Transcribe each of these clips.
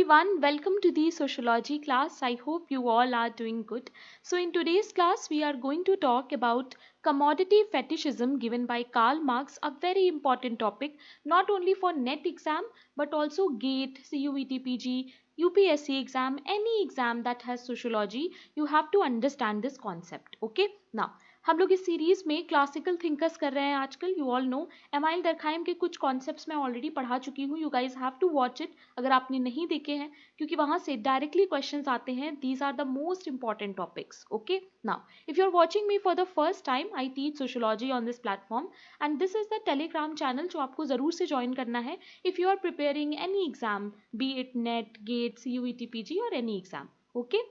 everyone, welcome to the sociology class. I hope you all are doing good. So in today's class we are going to talk about commodity fetishism given by Karl Marx, a very important topic not only for NET exam but also GATE, CUET PG, UPSC exam, any exam that has sociology, you have to understand this concept. Okay, now हम लोग इस series में classical thinkers कर रहे हैं आजकल. You all know Emile Durkheim के कुछ कॉन्सेप्ट्स मैं ऑलरेडी पढ़ा चुकी हूँ. You guys have to watch it अगर आपने नहीं देखे हैं, क्योंकि वहां से डायरेक्टली क्वेश्चंस आते हैं. These are the most important topics. Okay, now if you are watching me for the first time, I teach sociology on this platform and this is the Telegram channel जो आपको जरूर से join करना है if you are preparing any exam, be it NET, GATE, CUET PG और any exam. Okay,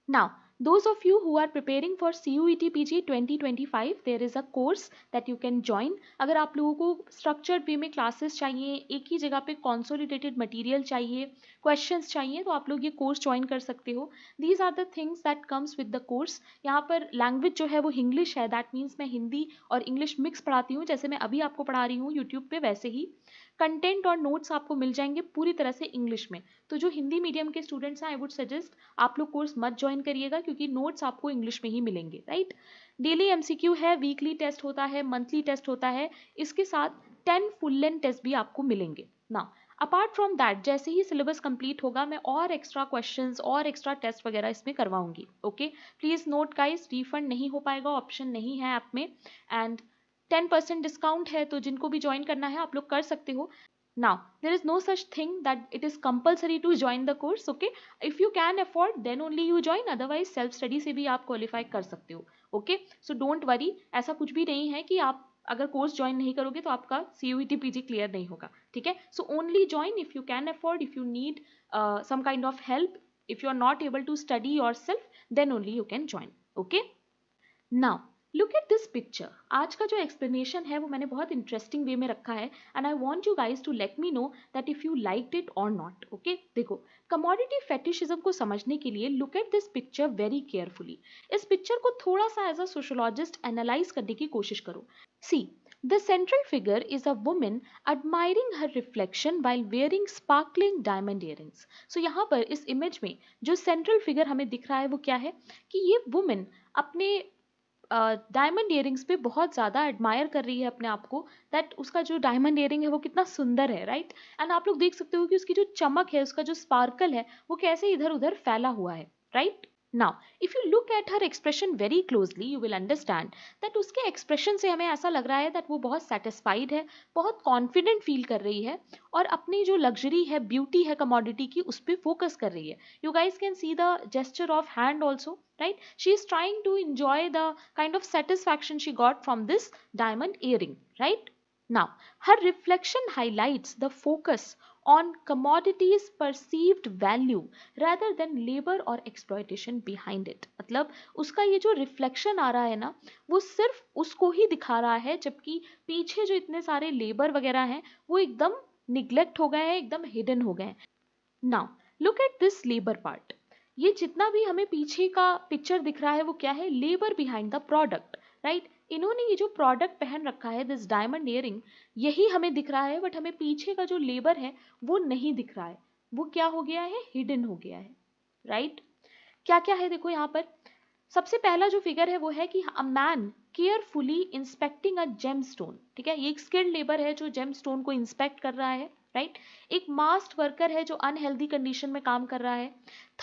now those of you who are preparing for CUET PG 2025, there is a course that you can join. अगर आप लोगों को structured way में classes चाहिए, एक ही जगह पे consolidated material चाहिए, questions चाहिए, तो आप लोग ये course join कर सकते हो. These are the things that comes with the course. यहाँ पर language जो है वो English है, that means मैं हिंदी और English mix पढ़ाती हूँ, जैसे मैं अभी आपको पढ़ा रही हूँ YouTube पे वैसे ही. कंटेंट और नोट्स आपको मिल जाएंगे पूरी तरह से इंग्लिश में. तो जो हिंदी मीडियम के स्टूडेंट्स हैं, आई वुड सजेस्ट आप लोग कोर्स मत ज्वाइन करिएगा, क्योंकि नोट्स आपको इंग्लिश में ही मिलेंगे. राइट, डेली MCQ है, वीकली टेस्ट होता है, मंथली टेस्ट होता है, इसके साथ 10 फुल लेंथ टेस्ट भी आपको मिलेंगे. ना अपार्ट फ्रॉम दैट, जैसे ही सिलेबस कंप्लीट होगा मैं और एक्स्ट्रा क्वेश्चंस और एक्स्ट्रा टेस्ट वगैरह इसमें करवाऊंगी. Okay, please note guys, refund नहीं हो पाएगा, ऑप्शन नहीं है ऐप में. एंड 10% डिस्काउंट है, तो जिनको भी ज्वाइन करना है आप लोग कर सकते हो. Now there is no such thing that it is compulsory to join the course. Okay, if you can afford then only you join, otherwise self study से भी आप qualify कर सकते हो. Okay, so don't worry, ऐसा कुछ भी नहीं है कि आप अगर कोर्स ज्वाइन नहीं करोगे तो आपका CUET PG क्लियर नहीं होगा. ठीक है, so only join if you can afford, if you need some kind of help, if you are not able to study yourself, then only you can join. Okay, now look at this picture. आज का जो explanation है वो मैंने बहुत interesting way में रखा है and I want you guys to let me know that if you liked it और नॉट. ओके, देखो, कमोडिटी फेटिशिज्म को समझने के लिए look at this picture very carefully. इस पिक्चर को थोड़ा सा एज अ सोशियोलॉजिस्ट एनालाइज करने की कोशिश करो. See, the central figure is a woman admiring her reflection while wearing sparkling diamond earrings. So यहाँ पर इस इमेज में जो सेंट्रल फिगर हमें दिख रहा है वो क्या है कि ये वुमन अपने डायमंड इयरिंग्स पे बहुत ज़्यादा एडमायर कर रही है अपने आप को, दैट उसका जो डायमंड इयरिंग है वो कितना सुंदर है. राइट, एंड आप लोग देख सकते हो कि उसकी जो चमक है, उसका जो स्पार्कल है, वो कैसे इधर उधर फैला हुआ है. Right, now if you look at her expression very closely you will understand that उसके एक्सप्रेशन से हमें ऐसा लग रहा है दैट वो बहुत सेटिस्फाइड है, बहुत कॉन्फिडेंट फील कर रही है और अपनी जो लग्जरी है, ब्यूटी है कमोडिटी की, उस पर फोकस कर रही है. You guys can see the gesture of hand also. Right, she is trying to enjoy the kind of satisfaction she got from this diamond earring. Right, now her reflection highlights the focus on commodities perceived value rather than labor or exploitation behind it. मतलब उसका ये जो reflection आ रहा है ना, वो सिर्फ उसको ही दिखा रहा है, जबकि पीछे जो इतने सारे लेबर वगैरह हैं वो एकदम निग्लेक्ट हो गए हैं, एकदम हिडन हो गए हैं. Now look at this labour part. ये जितना भी हमें पीछे का पिक्चर दिख रहा है वो क्या है? Labour behind the product. Right, इन्होंने ये जो प्रोडक्ट पहन रखा है, दिस डायमंड इयरिंग, यही हमें दिख रहा है, बट हमें पीछे का जो लेबर है वो नहीं दिख रहा है. वो क्या हो गया है? हिडन हो गया है. राइट, क्या क्या है देखो यहाँ पर. सबसे पहला जो फिगर है वो है कि a man carefully inspecting a gem stone. ठीक है, ये एक स्किल्ड लेबर है जो जेम स्टोन को इंस्पेक्ट कर रहा है. राइट, एक मास्ड वर्कर है जो अनहेल्दी कंडीशन में काम कर रहा है.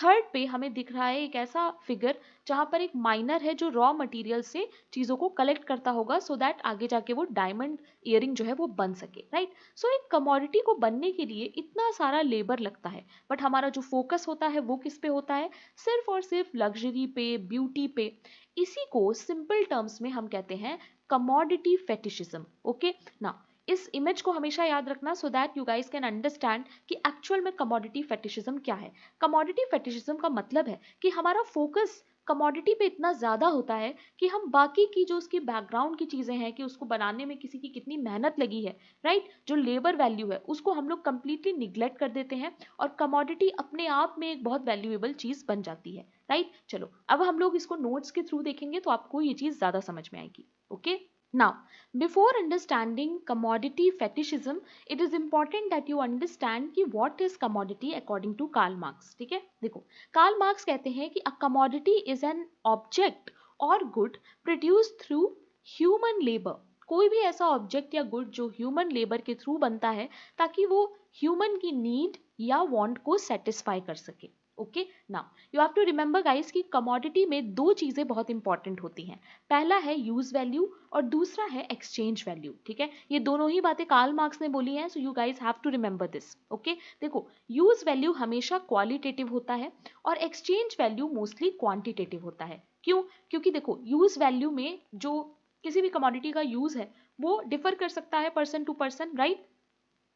थर्ड पे हमें दिख रहा है एक ऐसा फिगर जहां पर एक माइनर है जो रॉ मटेरियल से चीजों को कलेक्ट करता होगा सो दैट आगे जाके वो डायमंड इयरिंग जो है वो बन सके. राइट, सो एक कमोडिटी को बनने के लिए इतना सारा लेबर लगता है, बट हमारा जो फोकस होता है वो किस पे होता है? सिर्फ और सिर्फ लग्जरी पे, ब्यूटी पे. इसी को सिंपल टर्म्स में हम कहते हैं कमोडिटी फेटिशिज्म. ओके, ना इस इमेज को हमेशा याद रखना so that you guys can understand कि एक्चुअल में कमोडिटी फेटिशिज्म क्या है. कमोडिटी फेटिशिज्म का मतलब है कि हमारा फोकस कमोडिटी पे इतना ज़्यादा होता है कि हम बाकी की जो उसकी बैकग्राउंड की चीज़ें हैं, कि उसको बनाने में किसी की कितनी मेहनत लगी है, राइट, जो लेबर वैल्यू है उसको हम लोग कंप्लीटली निग्लेक्ट कर देते हैं और कमोडिटी अपने आप में एक बहुत वैल्यूएबल चीज़ बन जाती है. राइट, चलो अब हम लोग इसको नोट्स के थ्रू देखेंगे तो आपको ये चीज़ ज़्यादा समझ में आएगी. Okay, Now, before understanding commodity fetishism, it is important that you understand कि what is commodity according to Karl Marx. ठीक है, देखो Karl Marx कहते हैं कि a commodity is an object or good produced through human labor. कोई भी ऐसा ऑब्जेक्ट या गुड जो ह्यूमन लेबर के थ्रू बनता है ताकि वो ह्यूमन की नीड या वांट को सेटिस्फाई कर सके. Okay, now you have to remember guys कि कमोडिटी में दो चीजें बहुत इंपॉर्टेंट होती हैं. पहला है यूज वैल्यू और दूसरा है एक्सचेंज वैल्यू. ठीक है, ये दोनों ही बातें कार्ल मार्क्स ने बोली हैं, so you guys have to remember this. Okay, देखो यूज वैल्यू हमेशा क्वालिटेटिव होता है और एक्सचेंज वैल्यू मोस्टली क्वांटिटेटिव होता है. क्यों? क्योंकि देखो यूज वैल्यू में जो किसी भी कमोडिटी का यूज है वो डिफर कर सकता है person to person, right.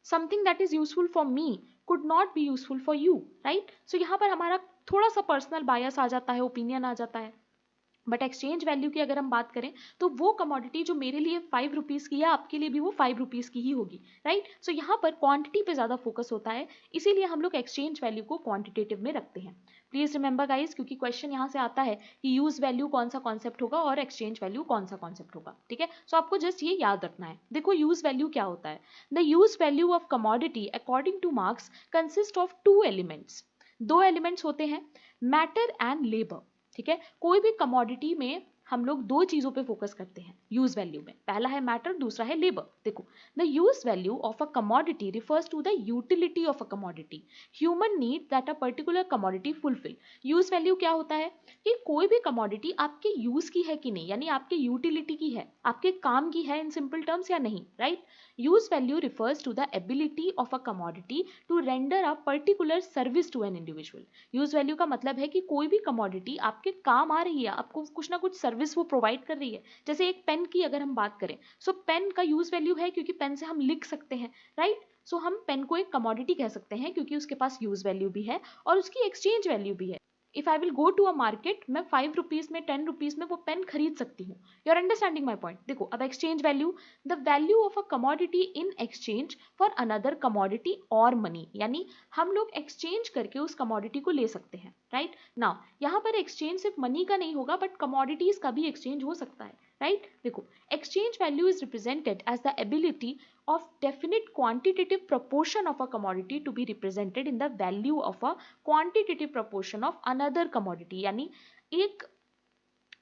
Something that is useful for me could not be useful for you, right. So यहाँ पर हमारा थोड़ा सा पर्सनल बायस आ जाता है, ओपिनियन आ जाता है. बट एक्सचेंज वैल्यू की अगर हम बात करें तो वो कमोडिटी जो मेरे लिए 5 रुपीज़ की है आपके लिए भी वो 5 रुपीज़ की ही होगी, राइट. सो यहाँ पर क्वांटिटी पे ज़्यादा फोकस होता है, इसीलिए हम लोग एक्सचेंज वैल्यू को क्वांटिटेटिव में रखते हैं. प्लीज रिमेंबर गाइज, क्योंकि क्वेश्चन यहाँ से आता है कि यूज वैल्यू कौन सा कॉन्सेप्ट होगा और एक्सचेंज वैल्यू कौन सा कॉन्सेप्ट होगा. ठीक है, सो आपको जस्ट ये याद रखना है. देखो यूज वैल्यू क्या होता है. The use value of commodity according two marks consist of two elements. दो एलिमेंट्स होते हैं, मैटर एंड लेबर. ठीक है, कोई भी कमोडिटी में हम लोग दो चीजों पे फोकस करते हैं यूज वैल्यू में. पहला है मैटर, दूसरा है लेबर. देखो the use value of a commodity refers to the utility of a commodity, human need that a particular commodity fulfil. Use value क्या होता है कि कोई भी कमोडिटी आपके यूज की है कि नहीं, यानी आपके यूटिलिटी की है, आपके काम की है इन सिंपल टर्म्स या नहीं, right. Use value refers to the ability of a commodity to render a particular service to an individual. Use value का मतलब है कि कोई भी कमोडिटी आपके काम आ रही है, आपको कुछ ना कुछ सर्विस वो प्रोवाइड कर रही है. जैसे एक पेन की अगर हम बात करें, सो पेन का यूज वैल्यू है क्योंकि पेन से हम लिख सकते हैं, राइट. सो हम पेन को एक कमोडिटी कह सकते हैं क्योंकि उसके पास यूज वैल्यू भी है और उसकी एक्सचेंज वैल्यू भी है. If I will go to a market, मैं 5 रुपीज में 10 रुपीज में वो पेन खरीद सकती हूँ. You are understanding my point. देखो अब exchange value, the value of a commodity in exchange for another commodity और मनी, यानी हम लोग एक्सचेंज करके उस कमोडिटी को ले सकते हैं, राइट. नाउ यहाँ पर एक्सचेंज सिर्फ मनी का नहीं होगा बट कमोडिटीज का भी एक्सचेंज हो सकता है, राइट. देखो exchange value is represented as the ability of definite quantitative proportion of a commodity to be represented in the value of a quantitative proportion of another commodity. यानी एक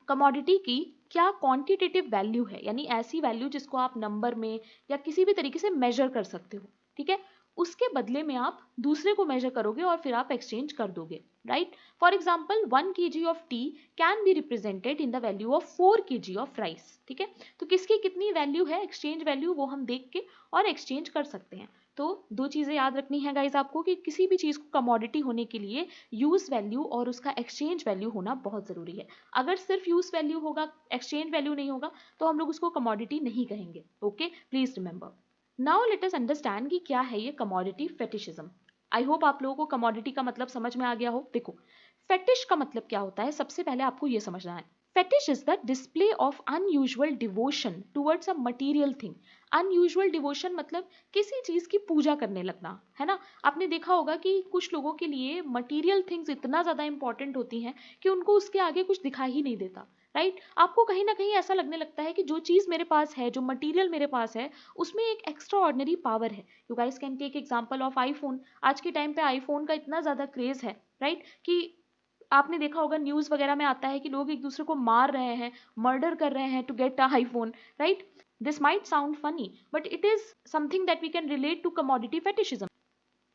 commodity की क्या क्वांटिटेटिव वैल्यू है, यानी ऐसी value जिसको आप number में या किसी भी तरीके से मेजर कर सकते हो. ठीक है, उसके बदले में आप दूसरे को मेजर करोगे और फिर आप एक्सचेंज कर दोगे, right. For example 1 kg of T can be represented in the value of 4 kg of rice. ठीक है, तो किसकी कितनी वैल्यू है, एक्सचेंज वैल्यू, वो हम देख के और एक्सचेंज कर सकते हैं. तो दो चीजें याद रखनी है गाइज आपको कि किसी भी चीज को कमोडिटी होने के लिए यूज वैल्यू और उसका एक्सचेंज वैल्यू होना बहुत जरूरी है. अगर सिर्फ यूज वैल्यू होगा, एक्सचेंज वैल्यू नहीं होगा, तो हम लोग उसको कमोडिटी नहीं कहेंगे. Okay, please remember. Now let us understand कि क्या है ये कमोडिटी फेटिशिज्म. आई होप आप लोगों को कमोडिटी का मतलब समझ में आ गया हो. देखो फेटिश का मतलब क्या होता है, सबसे पहले आपको ये समझना है. Fetish is the display of unusual devotion towards a material thing. Unusual devotion मतलब किसी चीज की पूजा करने लगना, है ना. आपने देखा होगा कि कुछ लोगों के लिए मटीरियल थिंग्स इतना ज्यादा इंपॉर्टेंट होती हैं कि उनको उसके आगे कुछ दिखाई ही नहीं देता, राइट. आपको कहीं ना कहीं ऐसा लगने लगता है कि जो चीज मेरे पास है, जो मटेरियल मेरे पास है, उसमें एक एक्स्ट्रा ऑर्डिनरी पावर है. You guys can take example of iPhone. आज के टाइम पे आईफोन का इतना ज्यादा क्रेज है, राइट, कि आपने देखा होगा न्यूज वगैरह में आता है कि लोग एक दूसरे को मार रहे हैं, मर्डर कर रहे हैं to get a iPhone, right. This might sound funny but it is something that we can relate to commodity fetishism,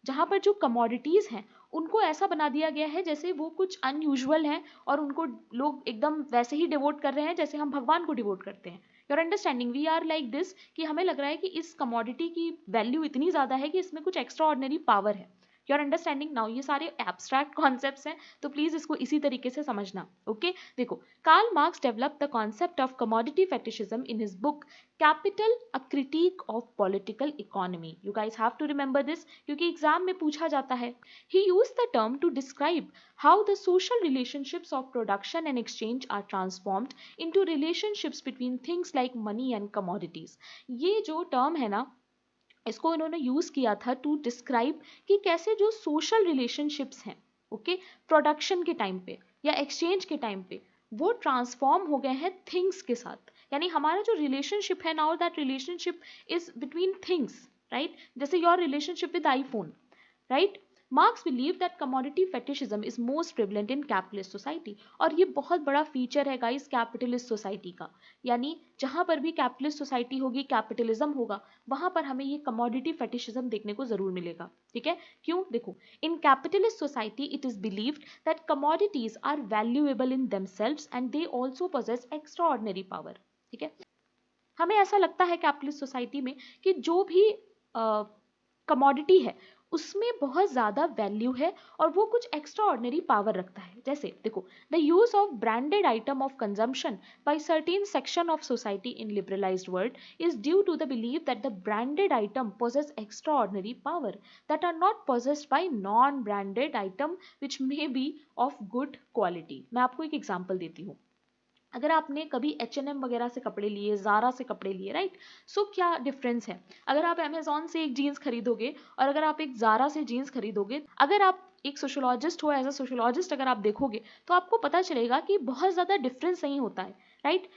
जहां पर जो कमोडिटीज हैं उनको ऐसा बना दिया गया है जैसे वो कुछ अनयूजुअल है और उनको लोग एकदम वैसे ही डिवोट कर रहे हैं जैसे हम भगवान को डिवोट करते हैं. Your understanding, we are like this कि हमें लग रहा है कि इस कमोडिटी की वैल्यू इतनी ज्यादा है कि इसमें कुछ एक्स्ट्रा ऑर्डिनरी पावर है. Your understanding now. ये सारे एब्स्ट्रैक्ट कॉन्सेप्ट्स हैं तो प्लीज इसको इसी तरीके से समझना. ओके, देखो Karl Marx develop the concept of commodity fetishism in his book Capital, a critique of political economy. You guys have to remember this क्योंकि एग्जाम में पूछा जाता है. He used the term to describe how the social relationships of production and exchange are transformed into relationships between things like money and commodities. ये जो term है ना, इसको इन्होंने यूज किया था टू डिस्क्राइब कि कैसे जो सोशल रिलेशनशिप्स हैं, ओके, प्रोडक्शन के टाइम पे या एक्सचेंज के टाइम पे वो ट्रांसफॉर्म हो गए हैं थिंग्स के साथ. यानी हमारा जो रिलेशनशिप है now that relationship is between things, right, जैसे your relationship with iPhone, right. Marx believe that commodity fetishism is most prevalent in capitalist society, और ये बहुत बड़ा फीचर है गाइस कैपिटलिस्ट सोसाइटी का, यानी जहां पर भी कैपिटलिस्ट सोसाइटी होगी, कैपिटलिज्म होगा, वहां पर हमें ये कमोडिटी फेटिशिज्म देखने को जरूर मिलेगा, ठीक है। क्यों? देखो, in capitalist society it is believed that commodities are valuable in themselves and they also possess extraordinary power, ठीक है। हमें ऐसा लगता है कैपिटलिस्ट सोसाइटी में कि जो भी कमोडिटी है उसमें बहुत ज़्यादा वैल्यू है और वो कुछ एक्स्ट्रा ऑर्डिनरी पावर रखता है। जैसे देखो, the use of branded item of consumption by certain section of society in liberalised world is due to the believe that the branded item possess extraordinary power that are not possessed by non branded item which may be of good quality. मैं आपको एक example देती हूँ। अगर आपने कभी H&M वगैरह से कपड़े लिए, ज़ारा से कपड़े लिए, राइट, सो क्या डिफरेंस है? अगर आप अमेजोन से एक जीन्स खरीदोगे और अगर आप एक ज़ारा से जीन्स खरीदोगे, अगर आप एक सोशोलॉजिस्ट हो, एज अ सोशोलॉजिस्ट अगर आप देखोगे तो आपको पता चलेगा कि बहुत ज़्यादा डिफरेंस नहीं होता है, राइट।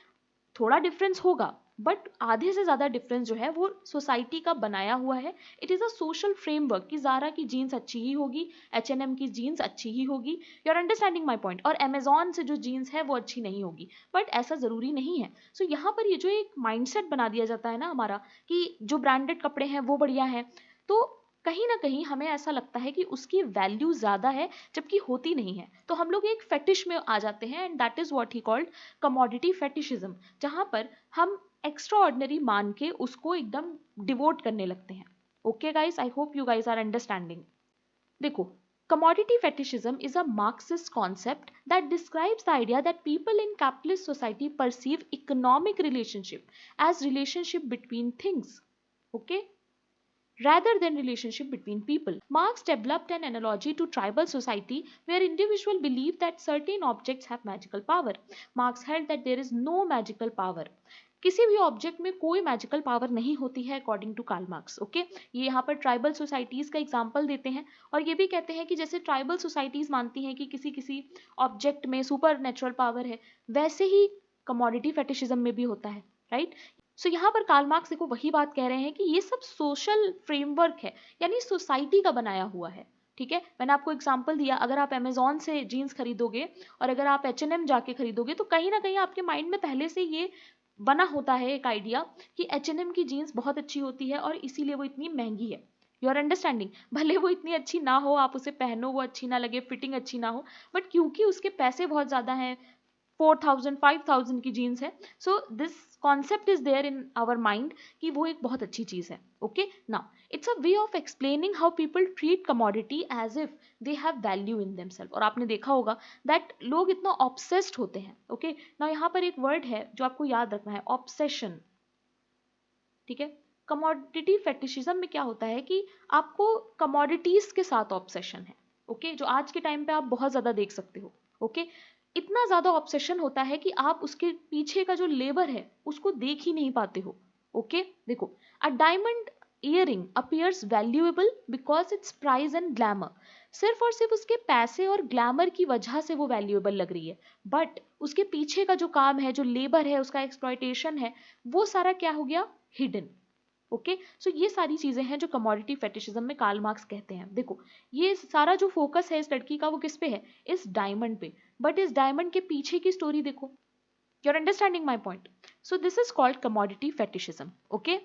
थोड़ा डिफरेंस होगा बट आधे से ज़्यादा डिफरेंस जो है वो सोसाइटी का बनाया हुआ है। It is a social framework कि ज़ारा की जीन्स अच्छी ही होगी, H&M की जीन्स अच्छी ही होगी, you are understanding my point, और अमेजोन से जो जीन्स है वो अच्छी नहीं होगी, बट ऐसा ज़रूरी नहीं है। सो यहाँ पर ये जो एक माइंडसेट बना दिया जाता है ना हमारा कि जो ब्रांडेड कपड़े हैं वो बढ़िया हैं, तो कहीं ना कहीं हमें ऐसा लगता है कि उसकी वैल्यू ज़्यादा है जबकि होती नहीं है, तो हम लोग एक फेटिश में आ जाते हैं and that is what he called commodity fetishism, जहाँ पर हम एक्स्ट्रा ऑर्डिनरी मान के उसको एकदम डिवोट करने लगते हैं। Okay guys, I hope you guys are understanding. देखो, commodity fetishism is a Marxist concept that describes the idea that people in capitalist society perceive economic relationship as relationship between things, okay, rather than relationship between people. Marx developed an analogy to tribal society where individuals believe that certain objects have magical power. Marx held that there is no magical power. किसी भी object में कोई magical power नहीं होती है according to Karl Marx, okay. ये यहाँ पर ट्राइबल सोसाइटीज का एग्जांपल देते हैं और ये भी कहते हैं कि जैसे ट्राइबल सोसाइटीज मानती हैं कि किसी किसी ऑब्जेक्ट में सुपर नेचुरल पावर है, वैसे ही कमोडिटी फेटिशिज्म में भी होता है, राइट। सो यहाँ पर कार्ल मार्क्स देखो वही बात कह रहे हैं कि ये सब सोशल फ्रेमवर्क है, यानी सोसाइटी का बनाया हुआ है, ठीक है। मैंने आपको एग्जांपल दिया, अगर आप अमेजोन से जीन्स खरीदोगे और अगर आप H&M जाके खरीदोगे तो कहीं ना कहीं आपके माइंड में पहले से ये बना होता है एक आइडिया कि H&M की जीन्स बहुत अच्छी होती है और इसीलिए वो इतनी महंगी है। यू आर अंडरस्टैंडिंग, भले वो इतनी अच्छी ना हो, आप उसे पहनो वो अच्छी ना लगे, फिटिंग अच्छी ना हो, बट क्योंकि उसके पैसे बहुत ज़्यादा हैं, 4000 5000 की जीन्स है, so this concept is there in our mind कि वो एक बहुत अच्छी चीज़ है, okay. Now it's a way of explaining how people treat commodity as if they have value in themself, और आपने देखा होगा दैट लोग इतना ऑब्सेस्ड होते हैं, ओके। नाउ यहाँ पर एक वर्ड है जो आपको याद रखना है, ऑब्सेशन, ठीक है। कमोडिटी फेटिशिज्म में क्या होता है कि आपको कमोडिटीज के साथ ऑब्सेशन है, ओके, जो आज के टाइम पे आप बहुत ज्यादा देख सकते हो, ओके। इतना ज्यादा ऑब्सेशन होता है कि आप उसके पीछे का जो लेबर है उसको देख ही नहीं पाते हो, ओके। देखो, a diamond earring appears valuable because its price and glamour, सिर्फ और सिर्फ उसके पैसे और ग्लैमर की वजह से वो वैल्यूएबल लग रही है, बट उसके पीछे का जो काम है, जो लेबर है, उसका एक्सप्लॉयटेशन है, वो सारा क्या हो गया, हिडन, ओके। सो ये सारी चीजें हैं जो कमोडिटी फेटिशिज्म में कार्ल मार्क्स कहते हैं। देखो, ये सारा जो फोकस है इस लड़की का वो किस पे है, इस डायमंड पे, बट इस डायमंड के पीछे की स्टोरी देखो, you are understanding my point. So this is called commodity fetishism, okay.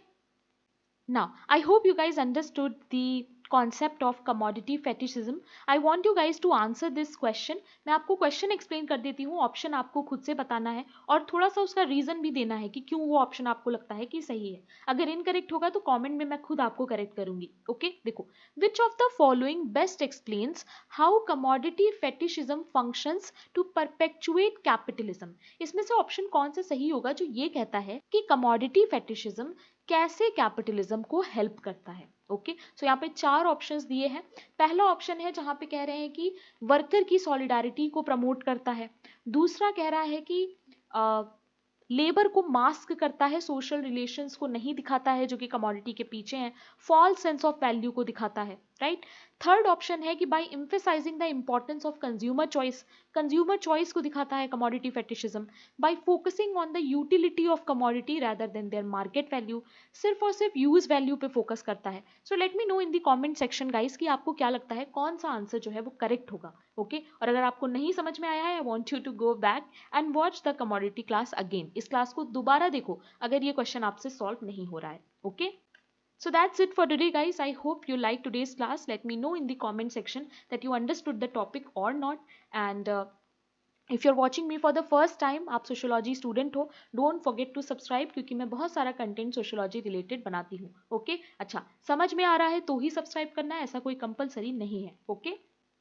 Now, I hope you guys understood the concept of commodity fetishism. I want you guys to answer this question. मैं आपको question explain कर देती हूँ, option आपको खुद से बताना है और थोड़ा सा उसका रीजन भी देना है कि क्यों वो ऑप्शन आपको लगता है कि सही है। अगर इनकरेक्ट होगा तो कमेंट में मैं खुद आपको करेक्ट करूंगी, ओके। देखो, which of the following best explains how commodity fetishism functions to perpetuate capitalism. इसमें से ऑप्शन कौन सा सही होगा जो ये कहता है कि कमोडिटी फेटिशिज्म कैसे कैपिटलिज्म को हेल्प करता है, ओके। सो यहाँ पे 4 ऑप्शंस दिए हैं। पहला ऑप्शन है जहाँ पे कह रहे हैं कि वर्कर की सॉलिडारिटी को प्रमोट करता है। दूसरा कह रहा है कि लेबर को मास्क करता है, सोशल रिलेशंस को नहीं दिखाता है जो कि कमोडिटी के पीछे हैं, फॉल्स सेंस ऑफ वैल्यू को दिखाता है, राइट। थर्ड ऑप्शन है कि by emphasising the importance of consumer choice को दिखाता है commodity fetishism. By focusing on the utility of commodity rather than their market value, सिर्फ और सिर्फ यूज वैल्यू पे फोकस करता है। So let me know in the comment section guys कि आपको क्या लगता है कौन सा आंसर जो है वो करेक्ट होगा। ओके और अगर आपको नहीं समझ में आया है, I want you to go back and watch the commodity class again. इस क्लास को दोबारा देखो अगर ये क्वेश्चन आपसे सॉल्व नहीं हो रहा है। Okay so that's it for today guys. I hope you liked today's class. Let me know in the comment section that you understood the topic or not. And if you're watching me for the first time, आप sociology student हो, don't forget to subscribe क्योंकि मैं बहुत सारा content sociology related बनाती हूँ। Okay अच्छा, समझ में आ रहा है तो ही सब्सक्राइब करना है, ऐसा कोई कंपलसरी नहीं है। Okay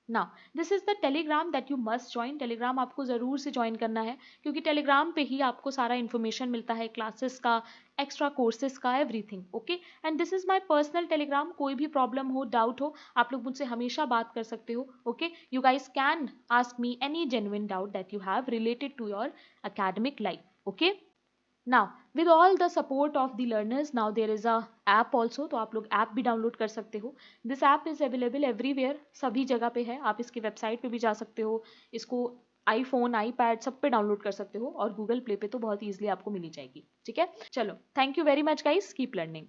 now this is the Telegram that you must join. Telegram आपको ज़रूर से ज्वाइन करना है क्योंकि टेलीग्राम पे ही आपको सारा इन्फॉर्मेशन मिलता है, क्लासेस का, एक्स्ट्रा कोर्सेज का, everything. Okay and this is my personal Telegram. कोई भी प्रॉब्लम हो, डाउट हो, आप लोग मुझसे हमेशा बात कर सकते हो। Okay you guys can ask me any genuine doubt that you have related to your academic life. Okay now with all the support of the learners, now there is a app also, तो आप लोग app भी download कर सकते हो। This app is available everywhere, सभी जगह पे है। आप इसकी वेबसाइट पे भी जा सकते हो, इसको आईफोन, आईपैड सब पे डाउनलोड कर सकते हो और गूगल प्ले पे तो बहुत ईजिली आपको मिल ही जाएगी। ठीक है चलो, thank you very much guys, keep learning.